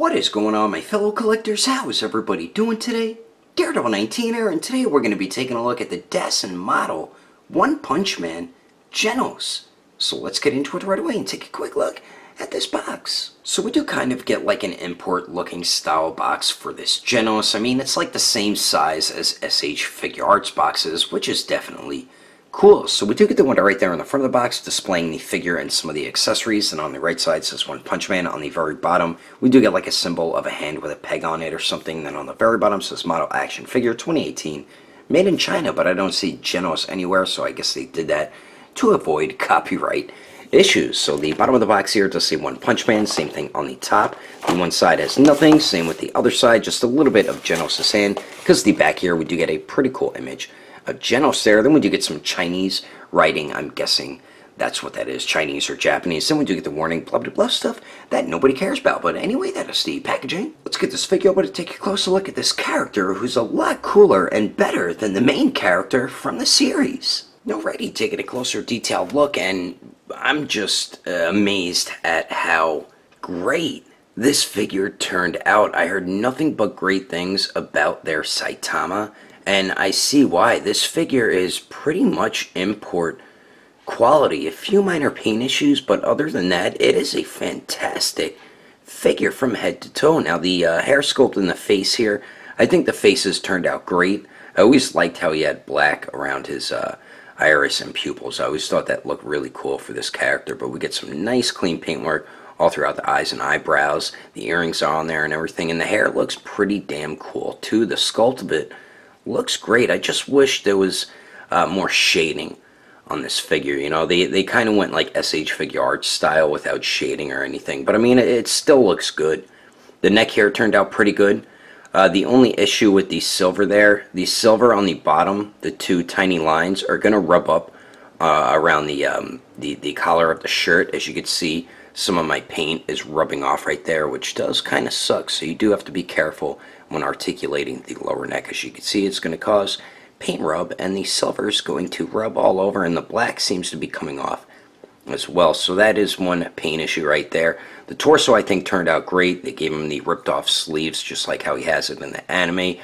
What is going on, my fellow collectors? How is everybody doing today? Daredevil 19 here, and today we're going to be taking a look at the Dasin model One Punch Man Genos. So let's get into it right away and take a quick look at this box. So we do kind of get like an import looking style box for this Genos. I mean, it's like the same size as SH Figure Arts boxes, which is definitely cool. So we do get the one right there on the front of the box displaying the figure and some of the accessories, and on the right side says One Punch Man. On the very bottom we do get like a symbol of a hand with a peg on it or something. Then on the very bottom says Model Action Figure 2018, made in China, but I don't see Genos anywhere, so I guess they did that to avoid copyright issues. So the bottom of the box here does say One Punch Man, same thing on the top. The one side has nothing, same with the other side, just a little bit of Genos' hand, because the back here we do get a pretty cool image of Genos there. Then we do get some Chinese writing. I'm guessing that's what that is, Chinese or Japanese. Then we do get the warning, blah blah blah stuff that nobody cares about. But anyway, that is the packaging. Let's get this figure over to take a closer look at this character, who's a lot cooler and better than the main character from the series. Alrighty, taking a closer detailed look, and I'm just amazed at how great this figure turned out. I heard nothing but great things about their Saitama, and I see why. This figure is pretty much import quality. A few minor paint issues, but other than that, it is a fantastic figure from head to toe. Now, the hair sculpt in the face here, I think the faces turned out great. I always liked how he had black around his iris and pupils. I always thought that looked really cool for this character, but we get some nice clean paintwork all throughout the eyes and eyebrows. The earrings are on there and everything, and the hair looks pretty damn cool too. The sculpt of it looks great. I just wish there was more shading on this figure. You know, they kind of went like SH Figure Arts style without shading or anything, but I mean, it still looks good. The neck hair turned out pretty good. The only issue with the silver there, the silver on the bottom, the two tiny lines are going to rub up around the collar of the shirt. As you can see, some of my paint is rubbing off right there, which does kind of suck. So you do have to be careful when articulating the lower neck. As you can see, it's going to cause paint rub, and the silver is going to rub all over, and the black seems to be coming off as well. So that is one paint issue right there. The torso, I think, turned out great. They gave him the ripped off sleeves just like how he has it in the anime.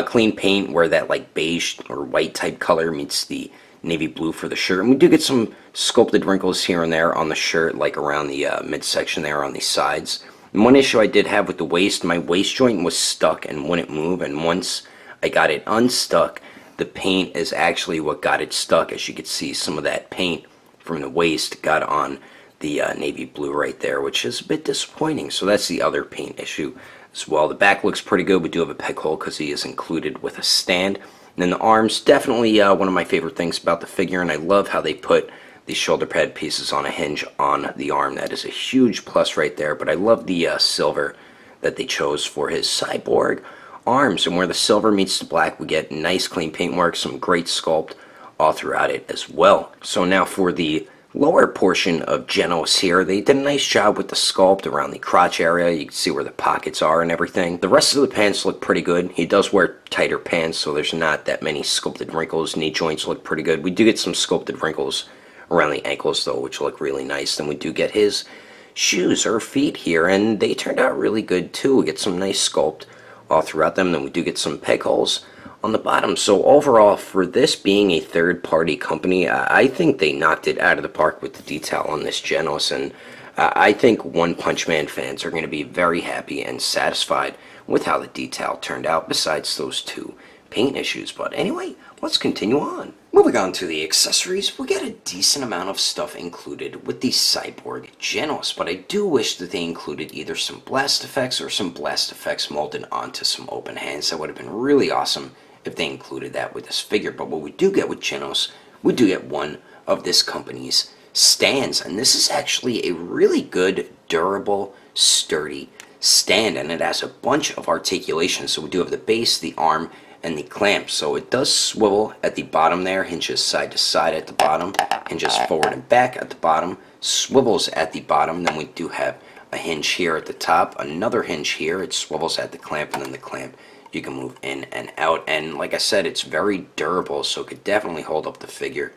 Clean paint where that like beige or white type color meets the navy blue for the shirt. And we do get some sculpted wrinkles here and there on the shirt, like around the midsection there on the sides. And one issue I did have with the waist, my waist joint was stuck and wouldn't move, and once I got it unstuck, the paint is actually what got it stuck. As you can see, some of that paint from the waist got on the navy blue right there, which is a bit disappointing. So that's the other paint issue as well. The back looks pretty good. We do have a peg hole because he is included with a stand. And then the arms, definitely one of my favorite things about the figure, and I love how they put the shoulder pad pieces on a hinge on the arm. That is a huge plus right there. But I love the silver that they chose for his cyborg arms, and where the silver meets the black, we get nice clean paintwork, some great sculpt all throughout it as well. So now for the lower portion of Genos here, they did a nice job with the sculpt around the crotch area. You can see where the pockets are and everything. The rest of the pants look pretty good. He does wear tighter pants, so there's not that many sculpted wrinkles. Knee joints look pretty good. We do get some sculpted wrinkles around the ankles though, which look really nice. Then we do get his shoes or feet here, and they turned out really good too. We get some nice sculpt all throughout them. Then we do get some peg holes on the bottom. So overall, for this being a third-party company, I think they knocked it out of the park with the detail on this Genos, and I think One Punch Man fans are going to be very happy and satisfied with how the detail turned out, besides those two paint issues. But anyway, let's continue on. Moving on to the accessories, we get a decent amount of stuff included with the cyborg Genos, but I do wish that they included either some blast effects or some blast effects molded onto some open hands. That would have been really awesome if they included that with this figure. But what we do get with Genos, we do get one of this company's stands, and this is actually a really good, durable, sturdy stand, and it has a bunch of articulations. So we do have the base, the arm, and the clamp. So it does swivel at the bottom there, hinges side to side at the bottom, hinges forward and back at the bottom, swivels at the bottom. Then we do have a hinge here at the top, another hinge here, it swivels at the clamp, and then the clamp you can move in and out. And like I said, it's very durable, so it could definitely hold up the figure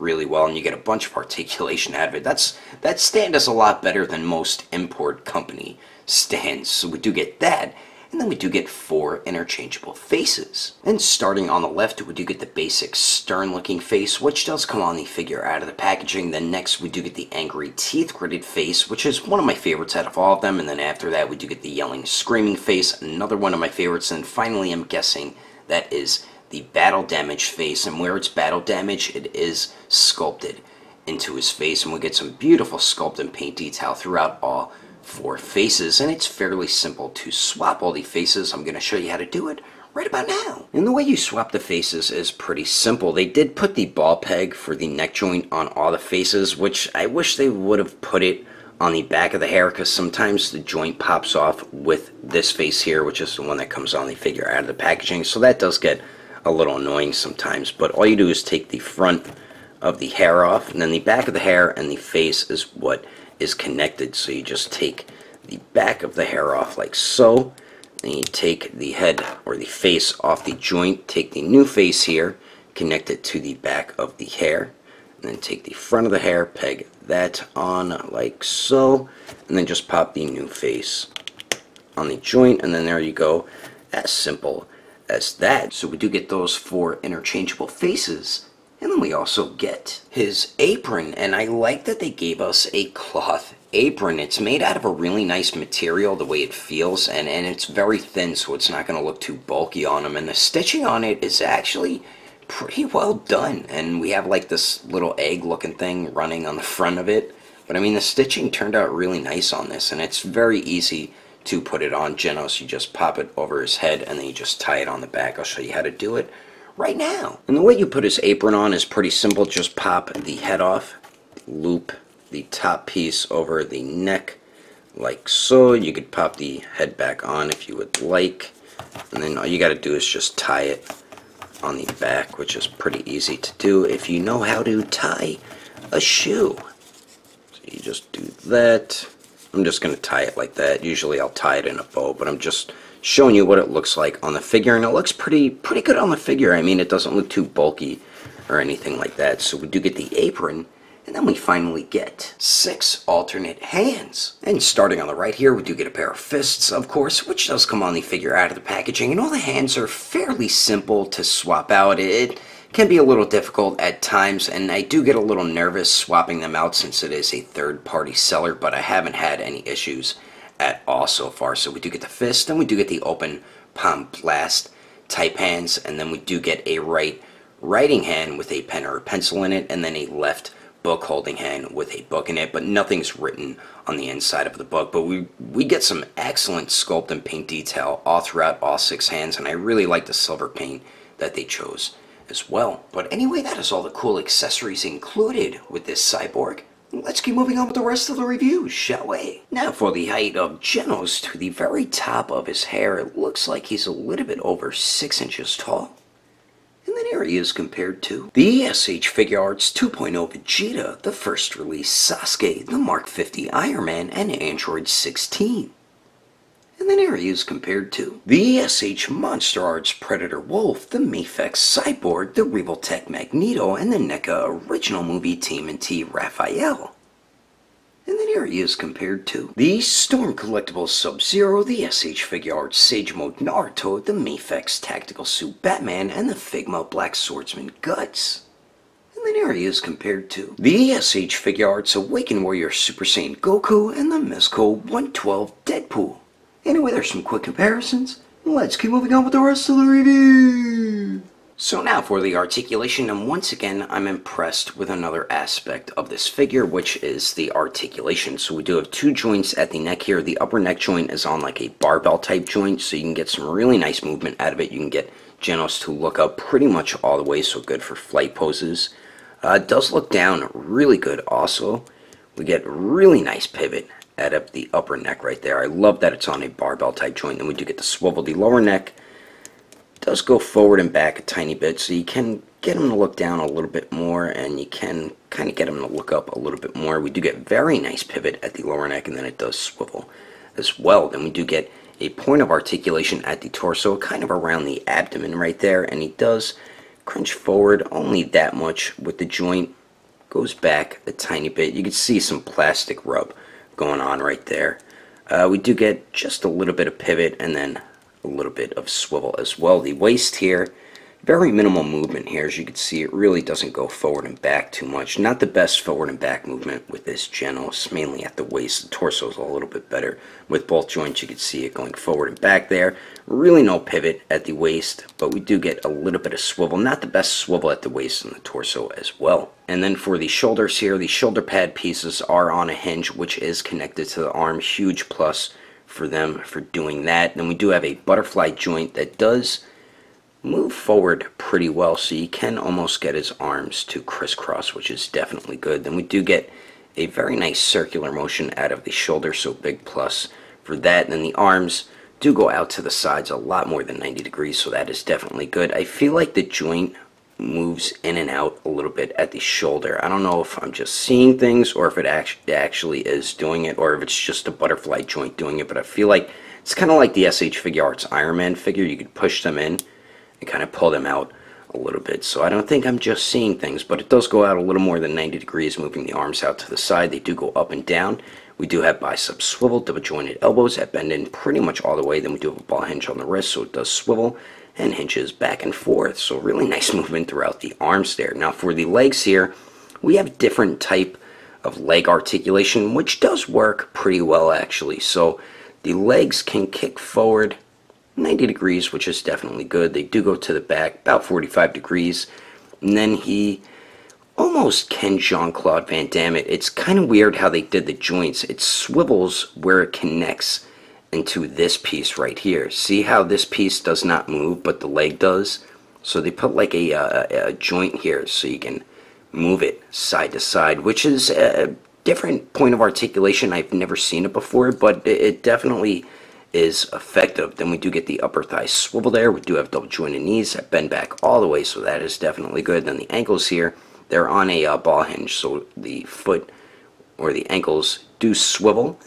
really well, and you get a bunch of articulation out of it. That stand is a lot better than most import company stands, so we do get that. And then we do get 4 interchangeable faces. And starting on the left, we do get the basic stern-looking face, which does come on the figure out of the packaging. Then next, we do get the angry teeth-gritted face, which is one of my favorites out of all of them. And then after that, we do get the yelling, screaming face, another one of my favorites. And finally, I'm guessing that is the battle damaged face. And where it's battle damage, it is sculpted into his face. And we get some beautiful sculpt and paint detail throughout all 4 faces, and it's fairly simple to swap all the faces. I'm going to show you how to do it right about now. And the way you swap the faces is pretty simple. They did put the ball peg for the neck joint on all the faces, which I wish they would have put it on the back of the hair, because sometimes the joint pops off with this face here, which is the one that comes on the figure out of the packaging, so that does get a little annoying sometimes. But all you do is take the front of the hair off, and then the back of the hair and the face is what is connected. So you just take the back of the hair off like so, and you take the head or the face off the joint, take the new face here, connect it to the back of the hair, and then take the front of the hair, peg that on like so, and then just pop the new face on the joint, and then there you go. As simple as that. So we do get those 4 interchangeable faces. And then we also get his apron, and I like that they gave us a cloth apron. It's made out of a really nice material, the way it feels, and it's very thin, so it's not going to look too bulky on him. And the stitching on it is actually pretty well done. And we have like this little egg looking thing running on the front of it. But I mean, the stitching turned out really nice on this, and it's very easy to put it on Genos. You just pop it over his head, and then you just tie it on the back. I'll show you how to do it right now. And the way you put his apron on is pretty simple. Just pop the head off, loop the top piece over the neck like so. You could pop the head back on if you would like, and then all you got to do is just tie it on the back, which is pretty easy to do if you know how to tie a shoe. So you just do that. I'm just going to tie it like that. Usually I'll tie it in a bow, but I'm just showing you what it looks like on the figure, and it looks pretty good on the figure. I mean, it doesn't look too bulky or anything like that. So we do get the apron, and then we finally get 6 alternate hands. And starting on the right here, we do get a pair of fists, of course, which does come on the figure out of the packaging, and all the hands are fairly simple to swap out. It can be a little difficult at times, and I do get a little nervous swapping them out since it is a third-party seller, but I haven't had any issues at all so far. So we do get the fist, and we do get the open palm blast type hands, and then we do get a writing hand with a pen or a pencil in it, and then a left book holding hand with a book in it, but nothing's written on the inside of the book. But we get some excellent sculpt and paint detail all throughout all 6 hands, and I really like the silver paint that they chose as well. But anyway, that is all the cool accessories included with this cyborg. Let's keep moving on with the rest of the review, shall we? Now for the height of Genos, to the very top of his hair, it looks like he's a little bit over 6 inches tall. And then here he is compared to the SH Figure Arts 2.0 Vegeta, the first release Sasuke, the Mark 50 Iron Man, and Android 16. And then here he is compared to the SH Monster Arts Predator Wolf, the Mafex Cyborg, the Revoltech Magneto, and the NECA Original Movie TMNT Raphael. And then here he is compared to the Storm Collectibles Sub-Zero, the SH Figure Arts Sage Mode Naruto, the Mafex Tactical Suit Batman, and the Figma Black Swordsman Guts. And then here he is compared to the SH Figure Arts Awakened Warrior Super Saiyan Goku, and the Mezco 112 Deadpool. Anyway, there's some quick comparisons. Let's keep moving on with the rest of the review. So now for the articulation, and once again, I'm impressed with another aspect of this figure, which is the articulation. So we do have 2 joints at the neck here. The upper neck joint is on like a barbell type joint, so you can get some really nice movement out of it. You can get Genos to look up pretty much all the way, so good for flight poses. It does look down really good also. We get really nice pivot out of the upper neck right there. I love that it's on a barbell type joint. Then we do get the swivel. The lower neck does go forward and back a tiny bit, so you can get him to look down a little bit more, and you can kind of get him to look up a little bit more. We do get very nice pivot at the lower neck, and then it does swivel as well. Then we do get a point of articulation at the torso, kind of around the abdomen right there, and he does crunch forward only that much with the joint, goes back a tiny bit. You can see some plastic rub going on right there. We do get just a little bit of pivot and then a little bit of swivel as well. The waist here, very minimal movement here. As you can see, it really doesn't go forward and back too much. Not the best forward and back movement with this Genos, mainly at the waist. The torso is a little bit better. With both joints, you can see it going forward and back there. Really no pivot at the waist, but we do get a little bit of swivel. Not the best swivel at the waist and the torso as well. And then for the shoulders here, the shoulder pad pieces are on a hinge, which is connected to the arm. Huge plus for them for doing that. Then we do have a butterfly joint that does move forward pretty well, so you can almost get his arms to crisscross, which is definitely good. Then we do get a very nice circular motion out of the shoulder, so big plus for that. And then the arms do go out to the sides a lot more than 90 degrees, so that is definitely good. I feel like the joint moves in and out a little bit at the shoulder. I don't know if I'm just seeing things or if it actually is doing it, or if it's just a butterfly joint doing it, but I feel like it's kind of like the SH Figure Arts Iron Man figure. You could push them in and kind of pull them out a little bit. So I don't think I'm just seeing things, but it does go out a little more than 90 degrees, moving the arms out to the side. They do go up and down. We do have bicep swivel, double jointed elbows that bend in pretty much all the way. Then we do have a ball hinge on the wrist, so it does swivel and hinges back and forth. So really nice movement throughout the arms there. Now for the legs here, we have different type of leg articulation, which does work pretty well actually. So the legs can kick forward 90 degrees, which is definitely good. They do go to the back about 45 degrees, and then he almost can Jean-Claude Van Damme it. It's kind of weird how they did the joints. It swivels where it connects into this piece right here. See how this piece does not move, but the leg does? So they put like a joint here so you can move it side to side, which is a different point of articulation. I've never seen it before, but it definitely is effective. Then we do get the upper thigh swivel there. We do have double jointed knees that bend back all the way, so that is definitely good. Then the ankles here, they're on a ball hinge, so the foot or the ankles do swivel.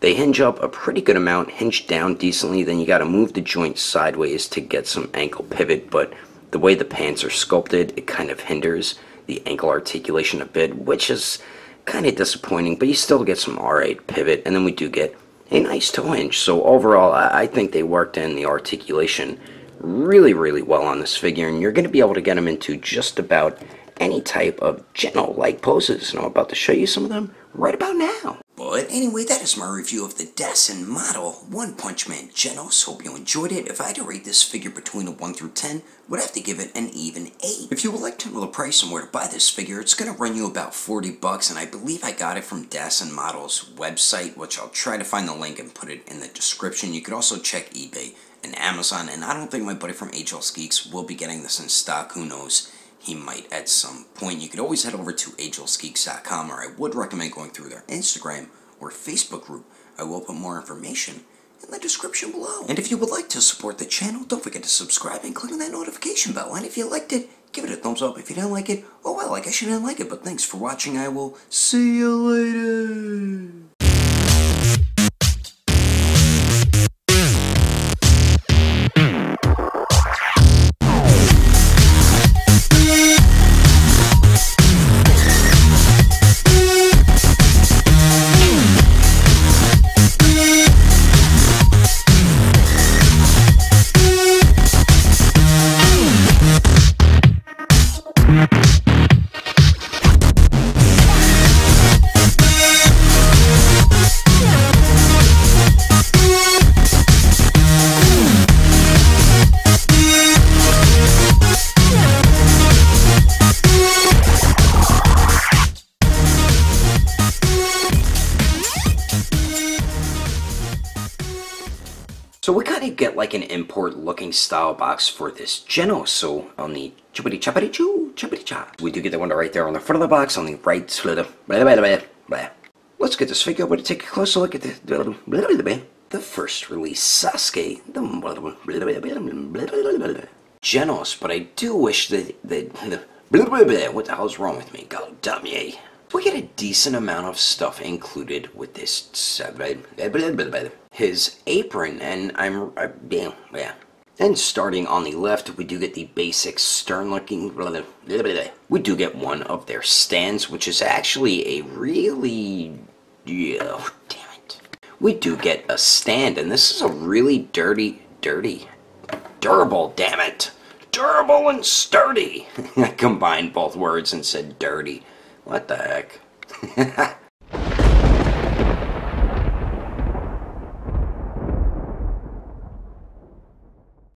They hinge up a pretty good amount, hinge down decently. Then you got to move the joint sideways to get some ankle pivot, but the way the pants are sculpted, it kind of hinders the ankle articulation a bit, which is kind of disappointing, but you still get some alright pivot. And then we do get a nice toe hinge. So overall, I think they worked in the articulation really, really well on this figure, and you're going to be able to get them into just about any type of Geno-like poses, and I'm about to show you some of them right about now. But anyway, that is my review of the Dasin model One Punch Man Genos. Hope you enjoyed it. If I had to rate this figure between a 1 through 10, would have to give it an even 8. If you would like to know the price and where to buy this figure, it's going to run you about 40 bucks, and I believe I got it from Dasin Model's website, which I'll try to find the link and put it in the description. You could also check eBay and Amazon, and I don't think my buddy from Agelessgeeks will be getting this in stock. Who knows? He might at some point. You could always head over to Agelessgeeks.com, or I would recommend going through their Instagram or Facebook group. I will put more information in the description below. And if you would like to support the channel, don't forget to subscribe and click on that notification bell. And if you liked it, give it a thumbs up. If you didn't like it, oh well, I guess you didn't like it. But thanks for watching. I will see you later. So we kind of get like an import looking style box for this Genos. So on the chippity choppity choo, chippity chop, we do get the one right there on the front of the box on the right side. Let's get this figure over to take a closer look at the first release Sasuke, the Genos. But I do wish that what the hell's wrong with me? God damn ye. We get a decent amount of stuff included with this his apron, and yeah, And starting on the left, we do get the basic stern-looking. We do get one of their stands, which is actually a really, yeah, damn it. We do get a stand, and this is a really durable, damn it. Durable and sturdy. I combined both words and said dirty. What the heck?